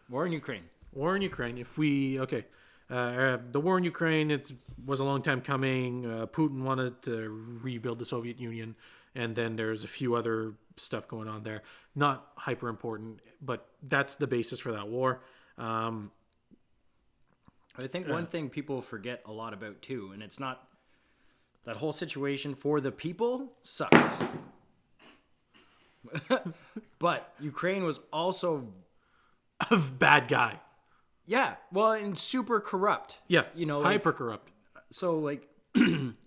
War in Ukraine. War in Ukraine. The war in Ukraine, was a long time coming. Putin wanted to rebuild the Soviet Union, and then there's a few other stuff going on there. Not hyper important, but that's the basis for that war. I think one thing people forget a lot about too, and it's not that whole situation for the people sucks. But Ukraine was also A bad guy. yeah, well, and super corrupt. Yeah, you know, hyper corrupt. So like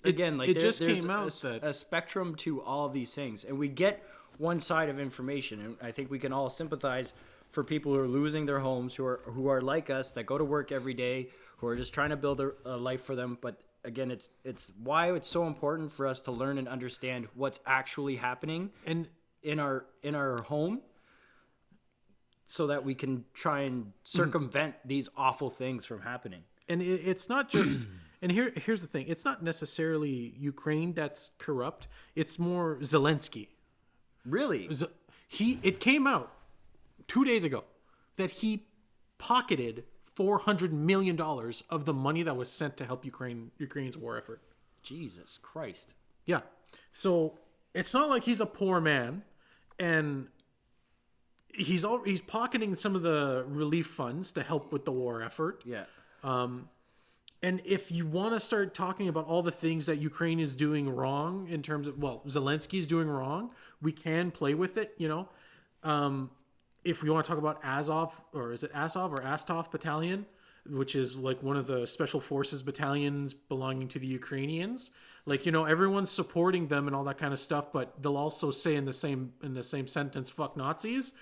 again, like it just there's came out that a spectrum to all of these things, and we get one side of information, and I think we can all sympathize for people who are losing their homes, who are like us, that go to work every day, who are just trying to build a life for them. But again, it's why it's so important for us to learn and understand what's actually happening and in our home, so that we can try and circumvent these awful things from happening. and it's not just and here's the thing, it's not necessarily Ukraine that's corrupt, it's more Zelensky. Really? It came out 2 days ago that he pocketed $400 million of the money that was sent to help Ukraine's war effort. Jesus Christ. Yeah. So it's not like he's a poor man, and he's pocketing some of the relief funds to help with the war effort. Yeah. And if you want to start talking about all the things that Ukraine is doing wrong in terms of, Zelensky's doing wrong, we can play with it, if we want to talk about Azov, or is it Azov or Astov Battalion, which is like one of the special forces battalions belonging to the Ukrainians. Like, everyone's supporting them and all that kind of stuff, but they'll also say in the same sentence, fuck Nazis.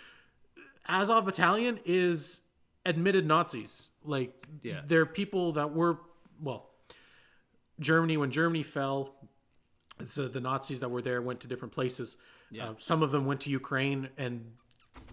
Azov Battalion is admitted Nazis. Like, yeah. They're people that were, Germany, when Germany fell, so the Nazis that were there went to different places. Yeah. Some of them went to Ukraine, and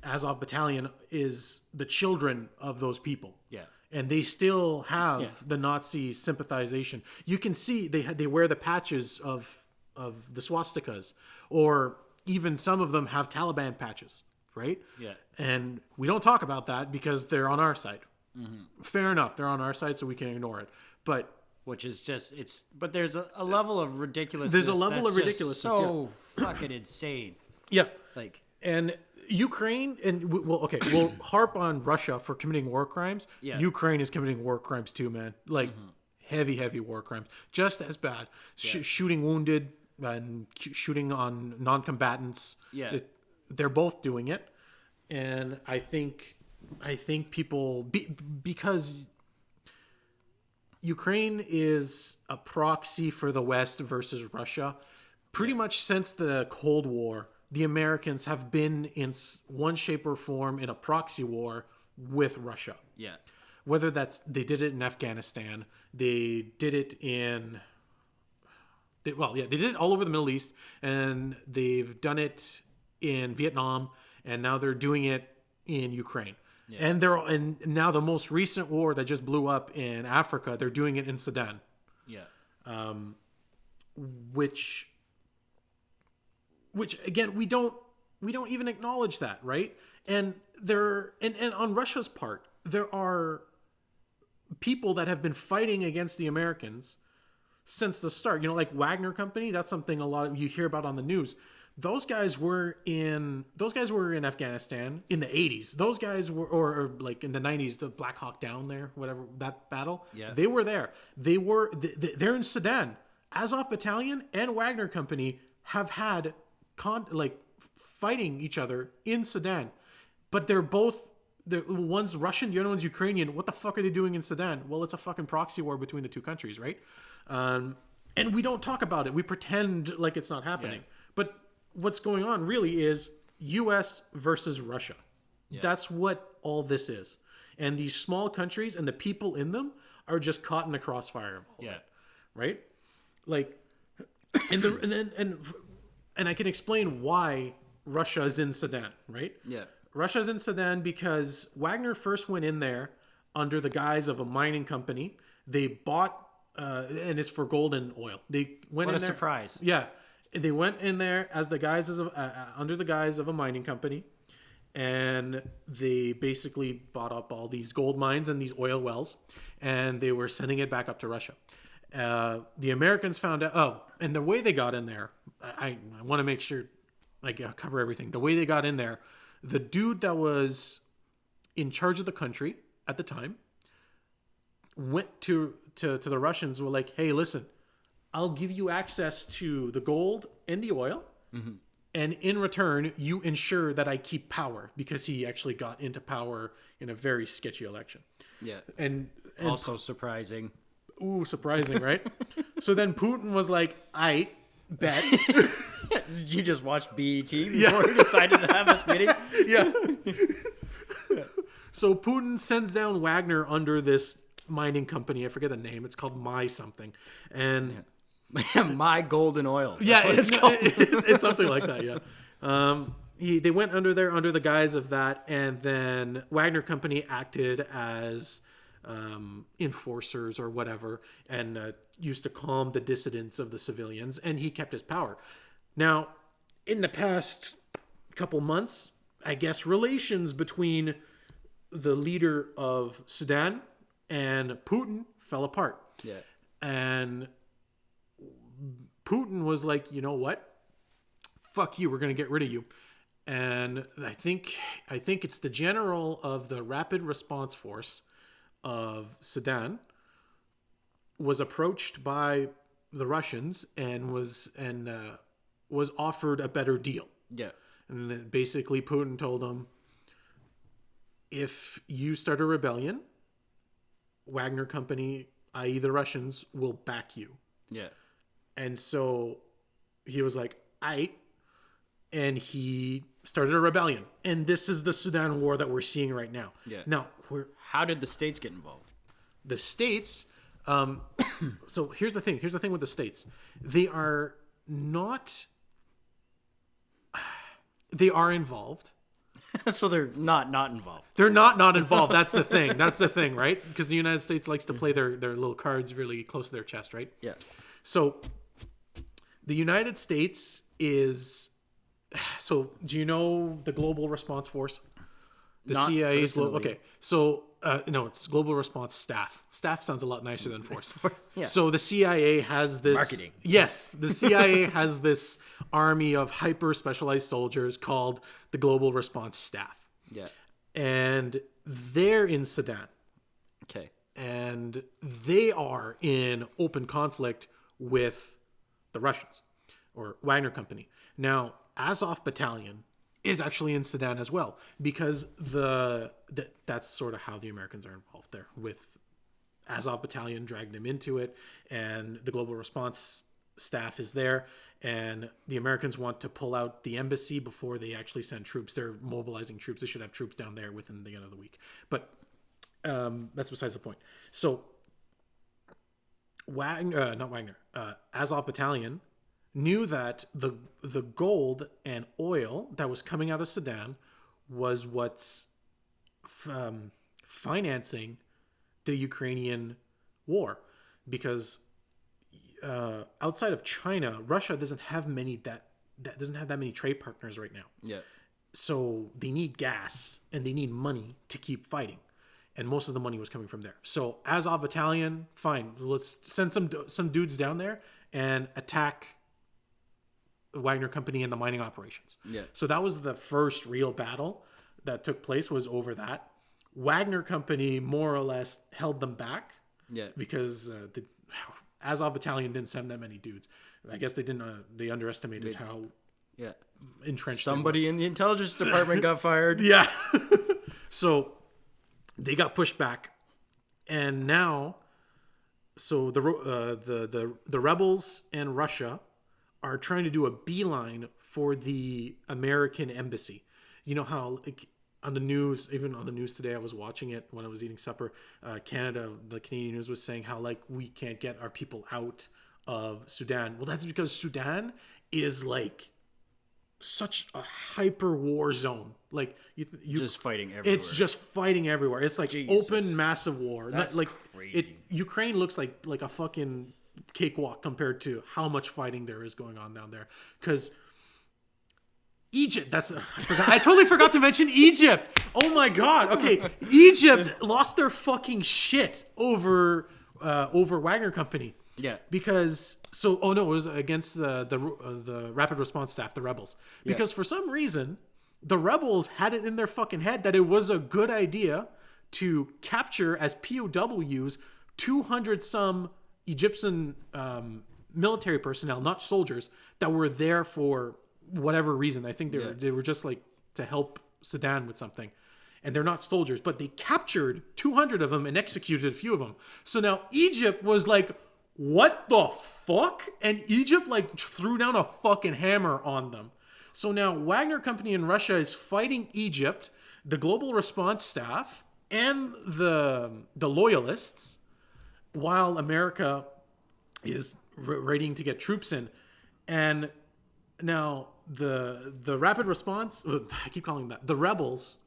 Azov Battalion is the children of those people. Yeah. And they still have the Nazi sympathization. You can see they wear the patches of the swastikas, or even some of them have Taliban patches, right? Yeah. And we don't talk about that because they're on our side. Mm-hmm. Fair enough, they're on our side, so we can ignore it. But which is just but there's a level of ridiculousness. There's a level of ridiculousness. So fucking insane. Yeah. Like, and Ukraine, and we'll harp on Russia for committing war crimes. Yeah. Ukraine is committing war crimes too, man. Like, heavy war crimes, just as bad. Shooting wounded and shooting on non-combatants. Yeah. They're both doing it, and I think people because Ukraine is a proxy for the West versus Russia. Pretty much since the Cold War, the Americans have been in one shape or form in a proxy war with Russia. Yeah. Whether they did it in Afghanistan, they did it they did it all over the Middle East, and they've done it in Vietnam, and now they're doing it in Ukraine. Yeah. And now the most recent war that just blew up in Africa, they're doing it in Sudan. Yeah. Which again, we don't even acknowledge that, right? And and on Russia's part, there are people that have been fighting against the Americans since the start. Like Wagner Company, that's something a lot of you hear about on the news. Those guys were in Afghanistan in the 80s. Those guys were, or like in the 90s, the Black Hawk Down there, whatever, that battle. Yeah. They were there. They're in Sudan. Azov Battalion and Wagner Company have had fighting each other in Sudan, but one's Russian, the other one's Ukrainian. What the fuck are they doing in Sudan? Well, it's a fucking proxy war between the two countries, right? And we don't talk about it. We pretend like it's not happening. Yeah. But what's going on really is U.S. versus Russia. Yeah. That's what all this is. And these small countries and the people in them are just caught in the crossfire of all that, right? Like, and I can explain why Russia is in Sudan, right? Yeah. Russia's in Sudan because Wagner first went in there under the guise of a mining company. They bought, and it's for gold and oil. They went what in a there. surprise. Yeah. They went in there as under the guise of a mining company. and they basically bought up all these gold mines and these oil wells, and they were sending it back up to Russia. The Americans found out. Oh, and the way they got in there, I want to make sure I cover everything. The way they got in there, the dude that was in charge of the country at the time went to the Russians and were like, hey, listen, I'll give you access to the gold and the oil. And in return, you ensure that I keep power, because he actually got into power in a very sketchy election. Yeah. And Also surprising. ooh, surprising, right? So then Putin was like, I bet. Did you just watch BET before you decided to have this meeting? Yeah. So Putin sends down Wagner under this mining company. I forget the name. It's called My something. And My Golden Oil. That's yeah, what it's called. it's something like that. Yeah. They went under there under the guise of that, and then Wagner Company acted as enforcers or whatever, and used to calm the dissidents of the civilians, and he kept his power. Now, in the past couple months, I guess relations between the leader of Sudan and Putin fell apart. Yeah. And Putin was like, you know what? Fuck you, we're going to get rid of you. And I think it's the general of the Rapid Response Force of Sudan was approached by the Russians and was offered a better deal. Yeah. And then basically Putin told him, if you start a rebellion, Wagner Company, i.e. the Russians, will back you. Yeah. And so he was like, aight. And he started a rebellion. And this is the Sudan war that we're seeing right now. Yeah. Now, How did the states get involved? the states, so here's the thing. Here's the thing with the states. They are involved. So they're not involved. They're not involved. That's the thing. That's the thing, right? Because the United States likes to play their little cards really close to their chest, right? Yeah. So the United States is... So do you know the Global Response Force? The CIA's... Okay. So, no, it's Global Response Staff. Staff sounds a lot nicer than Force. Yeah. So the CIA has this... Marketing. Yes. The CIA has this army of hyper-specialized soldiers called the Global Response Staff. Yeah. And they're in Sudan. Okay. And they are in open conflict with the Russians or Wagner Company. Now, Azov Battalion is actually in Sudan as well, because that's sort of how the Americans are involved there, with Azov Battalion dragged them into it, and the Global Response Staff is there, and the Americans want to pull out the embassy before they actually send troops. They're mobilizing troops. They should have troops down there within the end of the week. But that's besides the point. So Azov Battalion knew that the gold and oil that was coming out of Sudan was what's financing the Ukrainian war, because outside of China, Russia doesn't have that many trade partners right now. Yeah. So they need gas and they need money to keep fighting. And most of the money was coming from there. So Azov Battalion, fine, let's send some dudes down there and attack the Wagner Company and the mining operations. Yeah. So that was the first real battle that took place, was over that. Wagner Company more or less held them back. Yeah. Because the Azov Battalion didn't send that many dudes. I guess they didn't. They underestimated how entrenched Somebody in the intelligence department got fired. Yeah. So they got pushed back, and now, so the rebels and Russia are trying to do a beeline for the American embassy. You know how, like, on the news, even on the news today, I was watching it when I was eating supper. The Canadian news was saying how, like, we can't get our people out of Sudan. Well, that's because Sudan is like such a hyper war zone. Like you just fighting everywhere. It's just fighting everywhere. It's like open, massive war. That's like crazy. Ukraine looks like a fucking cakewalk compared to how much fighting there is going on down there. Because Egypt. I totally forgot to mention Egypt. Oh my god. Okay, Egypt lost their fucking shit over Wagner Company. Yeah. Because it was against the Rapid Response Staff, the rebels. Because for some reason, the rebels had it in their fucking head that it was a good idea to capture as POWs 200 some Egyptian military personnel, not soldiers, that were there for whatever reason. I think they were just like to help Sudan with something. And they're not soldiers, but they captured 200 of them and executed a few of them. So now Egypt was like, what the fuck? And Egypt like threw down a fucking hammer on them. So now Wagner Company in Russia is fighting Egypt, the Global Response Staff, and the loyalists, while America is readying to get troops in. And now the Rapid Response, I keep calling them that, the rebels,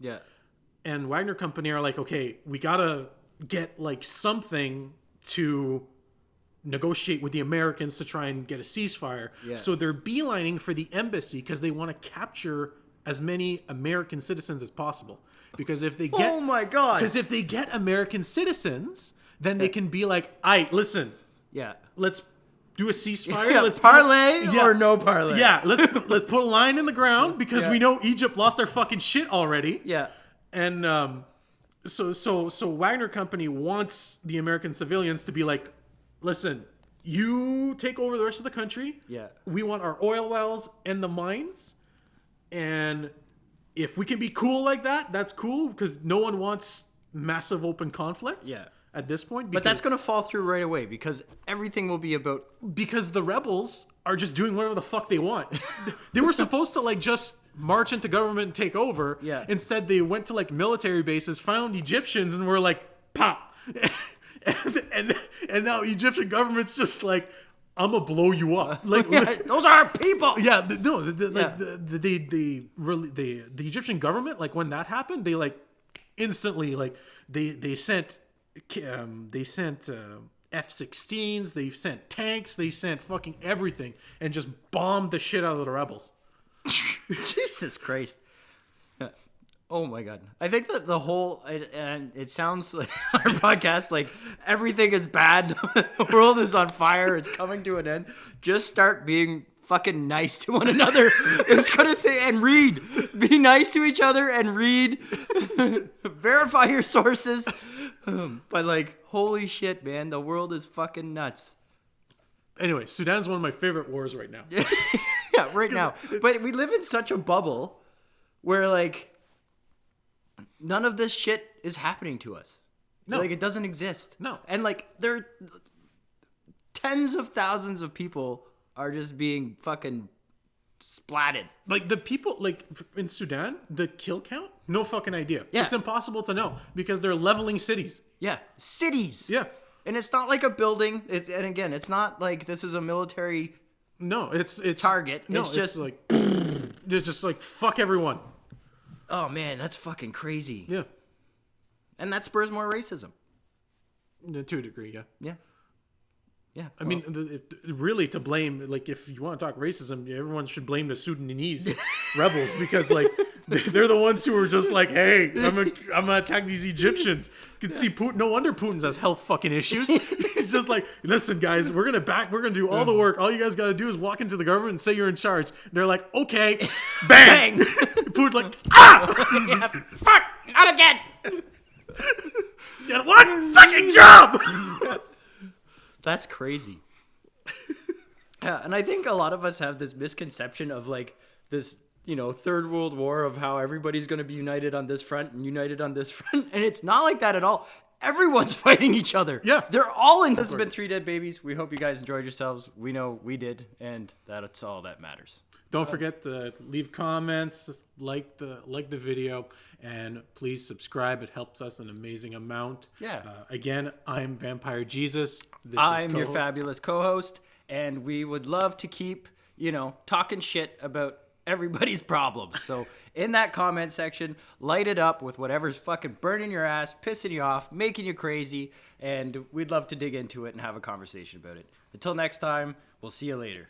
and Wagner Company are like, okay, we gotta get like something to negotiate with the Americans to try and get a ceasefire. So they're beelining for the embassy because they want to capture as many American citizens as possible. Because if they get because if they get American citizens, then they can be like, "Aight, listen, let's do a ceasefire. Let's parlay or no parlay. Let's put a line in the ground because we know Egypt lost their fucking shit already. And so Wagner Company wants the American civilians to be like, listen, you take over the rest of the country. We want our oil wells and the mines. And if we can be cool like that, that's cool, because no one wants massive open conflict at this point. But that's going to fall through right away because everything will be about... Because the rebels are just doing whatever the fuck they want. They were supposed to like just march into government and take over. Instead, they went to like military bases, found Egyptians, and were like, pop. And now Egyptian government's just like, I'm gonna blow you up. Like those are our people. The Egyptian government, like when that happened, they like instantly like they sent F-16s, they sent tanks, they sent fucking everything, and just bombed the shit out of the rebels. Jesus Christ. Oh my God. I think that the whole, and it sounds like our podcast, like everything is bad. The world is on fire. It's coming to an end. Just start being fucking nice to one another. I was going to say, and read. Be nice to each other and read. Verify your sources. But like, holy shit, man. The world is fucking nuts. Anyway, Sudan's one of my favorite wars right now. Right now. But we live in such a bubble where like, none of this shit is happening to us. No. Like, it doesn't exist. No. And, like, there... Tens of thousands of people are just being fucking splatted. Like, the people, like, in Sudan, the kill count? No fucking idea. It's impossible to know because they're leveling cities. Cities! And it's not like a building. And again, it's not like this is a military... No, it's target. No, it's just like... It's just like, fuck everyone. Oh, man, that's fucking crazy. Yeah. And that spurs more racism. To a degree, Yeah. I mean, really, to blame, like, if you want to talk racism, everyone should blame the Sudanese rebels because, like, they're the ones who were just like, hey, I'm gonna attack these Egyptians. You can see Putin. No wonder Putin has health fucking issues. He's just like, listen, guys, we're gonna do all the work. All you guys got to do is walk into the government and say you're in charge. And they're like, okay, bang. Putin's like, fuck, not again. Get one fucking job. That's crazy. And I think a lot of us have this misconception of like this, third world war of how everybody's going to be united on this front and united on this front. And it's not like that at all. Everyone's fighting each other. Yeah. They're all in. This has been 3 Dead Babies. We hope you guys enjoyed yourselves. We know we did. And that's all that matters. Don't forget to leave comments, like the video, and please subscribe. It helps us an amazing amount. Again, I'm Vampire Jesus. I'm your fabulous co-host, and we would love to keep, talking shit about everybody's problems. So in that comment section, light it up with whatever's fucking burning your ass, pissing you off, making you crazy, and we'd love to dig into it and have a conversation about it. Until next time, we'll see you later.